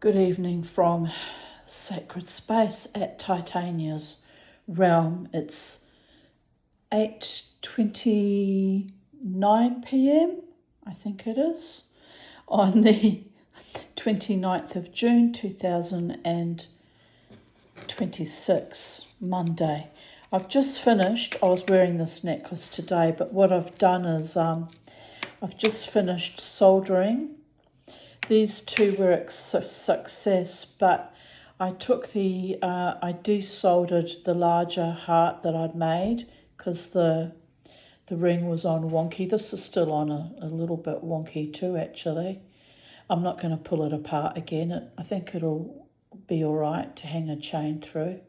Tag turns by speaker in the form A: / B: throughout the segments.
A: Good evening from Sacred Space at Titania's realm. It's 8:29 p.m, I think it is, on the 29th of June 2026, Monday. I've just finished, I was wearing this necklace today, but what I've done is I've just finished soldering. These two were a success, but I desoldered the larger heart that I'd made because the ring was on wonky. This is still on a little bit wonky too, actually. I'm not going to pull it apart again. I think it'll be all right to hang a chain through.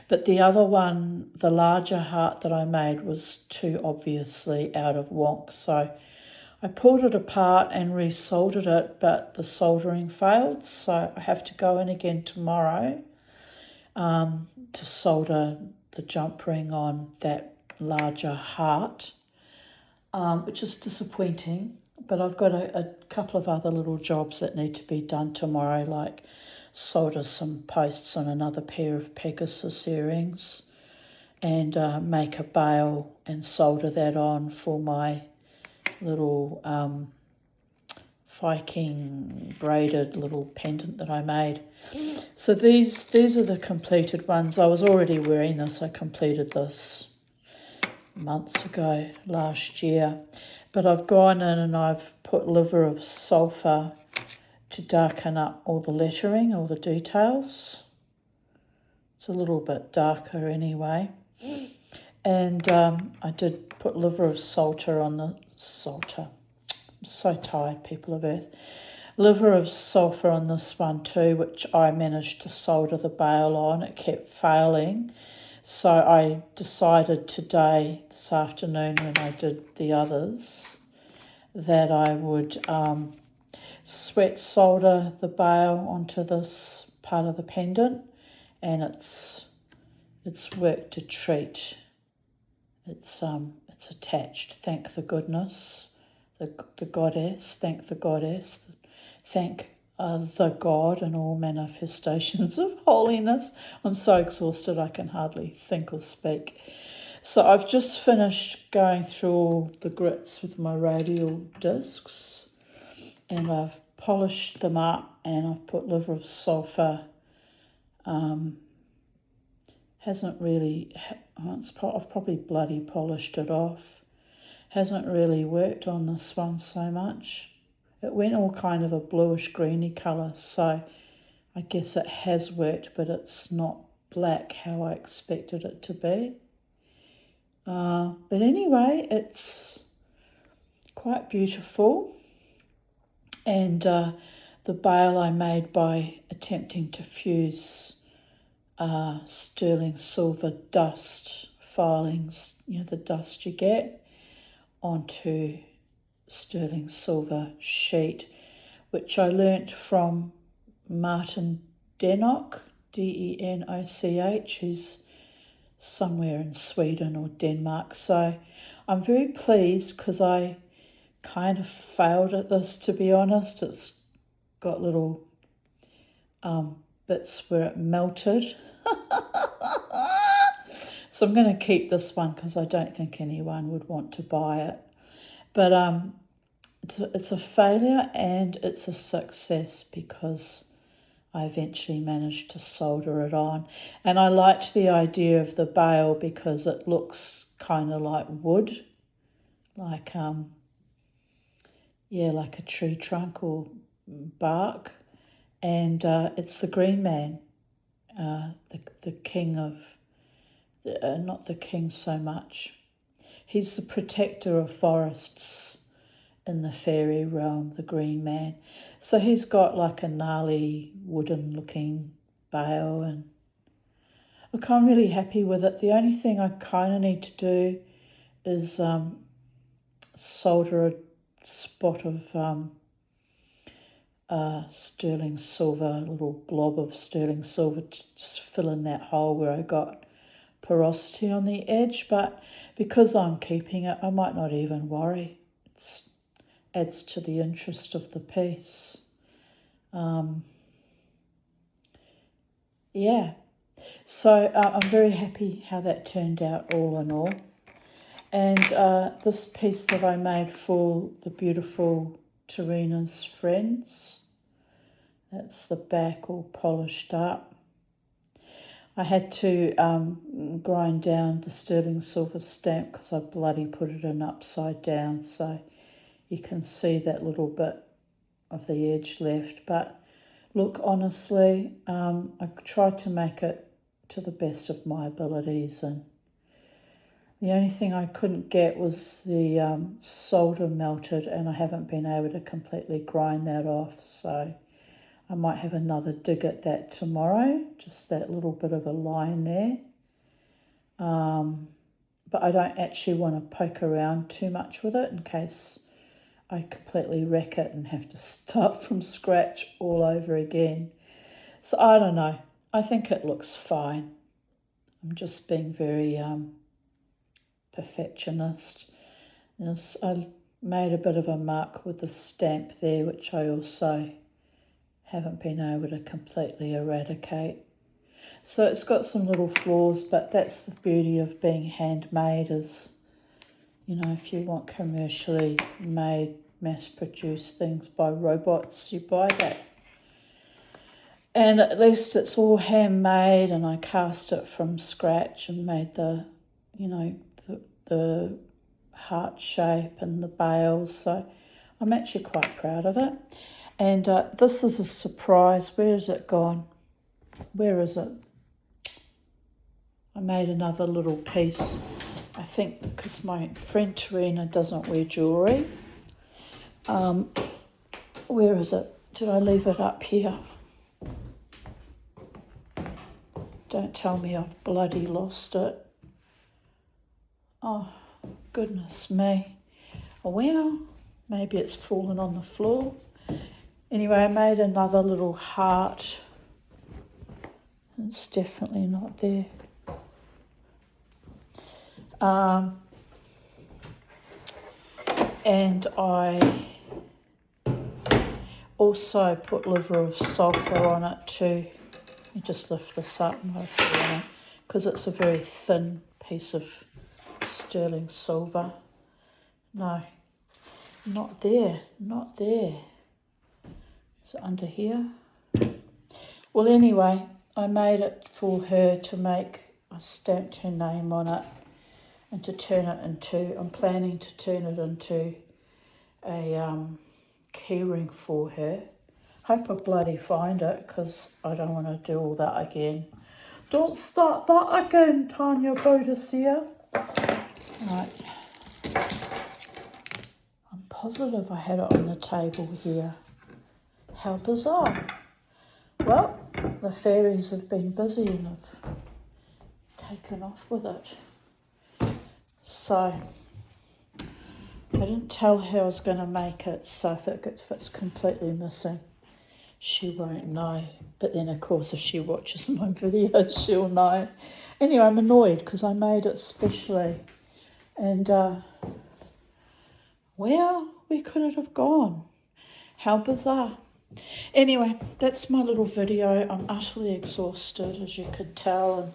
A: But the other one, the larger heart that I made, was too obviously out of wonk, so I pulled it apart and resoldered it, but the soldering failed, so I have to go in again tomorrow to solder the jump ring on that larger heart, which is disappointing. But I've got a couple of other little jobs that need to be done tomorrow, like solder some posts on another pair of Pegasus earrings and make a bail and solder that on for my little Viking braided little pendant that I made. So these are the completed ones. I was already wearing this. I completed this months ago, last year. But I've gone in and I've put liver of sulphur to darken up all the lettering, all the details. It's a little bit darker anyway. And I did put liver of salter on the salter. I'm so tired, people of Earth. Liver of sulphur on this one too, which I managed to solder the bail on. It kept failing. So I decided today, this afternoon, when I did the others, that I would sweat solder the bail onto this part of the pendant, and it's worked a treat. It's attached. Thank the goodness, the goddess. Thank the goddess. Thank the God and all manifestations of holiness. I'm so exhausted I can hardly think or speak. So I've just finished going through all the grits with my radial discs, and I've polished them up, and I've put liver of sulphur. Hasn't really, I've probably bloody polished it off. Hasn't really worked on this one so much. It went all kind of a bluish greeny colour, so I guess it has worked, but it's not black how I expected it to be. But anyway, it's quite beautiful. And the bail I made by attempting to fuse sterling silver dust filings, the dust you get, onto sterling silver sheet, which I learnt from Martin Denoch, Denoch, who's somewhere in Sweden or Denmark. So I'm very pleased because I kind of failed at this, to be honest. It's got little bits where it melted. So I'm going to keep this one because I don't think anyone would want to buy it. But it's a failure and it's a success because I eventually managed to solder it on. And I liked the idea of the bail because it looks kind of like wood, like like a tree trunk or bark. And it's the Green Man, the king of, not the king so much. He's the protector of forests in the fairy realm, the Green Man. So he's got like a gnarly wooden looking bail, and look, I'm really happy with it. The only thing I kind of need to do is solder a spot of sterling silver, a little blob of sterling silver to just fill in that hole where I got porosity on the edge. But because I'm keeping it, I might not even worry. It adds to the interest of the piece. yeah. So I'm very happy how that turned out all in all. And this piece that I made for the beautiful Tarina's friends, that's the back all polished up. I had to grind down the sterling silver stamp because I bloody put it in upside down, so you can see that little bit of the edge left. But look, honestly, I tried to make it to the best of my abilities, and the only thing I couldn't get was the solder melted, and I haven't been able to completely grind that off, so I might have another dig at that tomorrow, just that little bit of a line there. But I don't actually want to poke around too much with it in case I completely wreck it and have to start from scratch all over again. So I don't know. I think it looks fine. I'm just being very perfectionist. I made a bit of a mark with the stamp there, which I also haven't been able to completely eradicate. So it's got some little flaws, but that's the beauty of being handmade is, you know, if you want commercially made, mass-produced things by robots, you buy that. And at least it's all handmade, and I cast it from scratch and made the, you know, the heart shape and the bales. So I'm actually quite proud of it. And this is a surprise. Where is it gone? Where is it? I made another little piece. I think because my friend Tarina doesn't wear jewellery. Where is it? Did I leave it up here? Don't tell me I've bloody lost it. Oh, goodness me. Oh, well, maybe it's fallen on the floor. Anyway, I made another little heart. It's definitely not there. And I also put liver of sulphur on it too. You just lift this up and because it's a very thin piece of sterling silver. No, not there, not there. Is it under here? Well, anyway, I made it for her to make. I stamped her name on it and to turn it into, I'm planning to turn it into a key ring for her. Hope I bloody find it because I don't want to do all that again. Don't start that again, Tanya Bodicea. Right. I'm positive I had it on the table here. How bizarre. Well, the fairies have been busy and have taken off with it. So, I didn't tell her I was going to make it, so if it's completely missing, she won't know. But then, of course, if she watches my videos, she'll know. Anyway, I'm annoyed because I made it specially. And, well, where could it have gone? How bizarre. Anyway, that's my little video. I'm utterly exhausted, as you could tell, and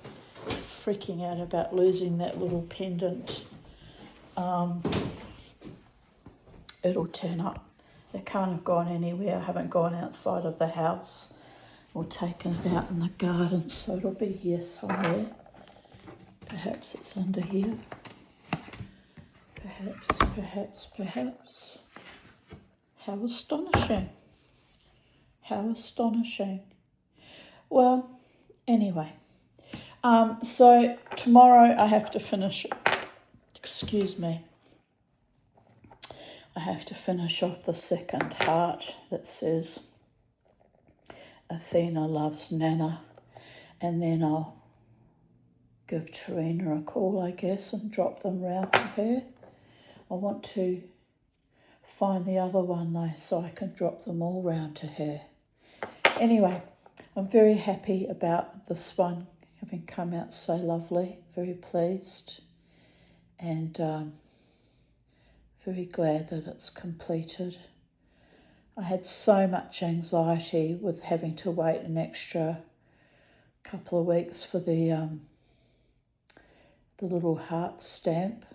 A: freaking out about losing that little pendant. It'll turn up. It can't have gone anywhere. I haven't gone outside of the house or taken it out in the garden, so it'll be here somewhere. Perhaps it's under here. Perhaps. How astonishing. How astonishing. Well, anyway. So tomorrow I have to finish, I have to finish off the second heart that says Athena loves Nana, and then I'll give Tarina a call, I guess, and drop them round to her. I want to find the other one though, so I can drop them all round to her. Anyway, I'm very happy about this one having come out so lovely, very pleased, and very glad that it's completed. I had so much anxiety with having to wait an extra couple of weeks for the little heart stamp,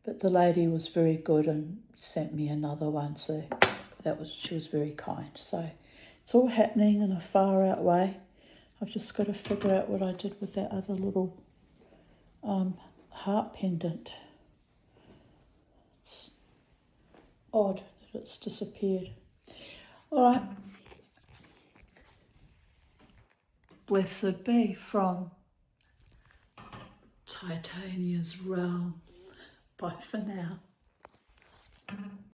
A: but the lady was very good and sent me another one, so she was very kind. So it's all happening in a far out way. I've just got to figure out what I did with that other little heart pendant. It's odd that it's disappeared. All right. Blessed be from Titania's realm. Bye for now.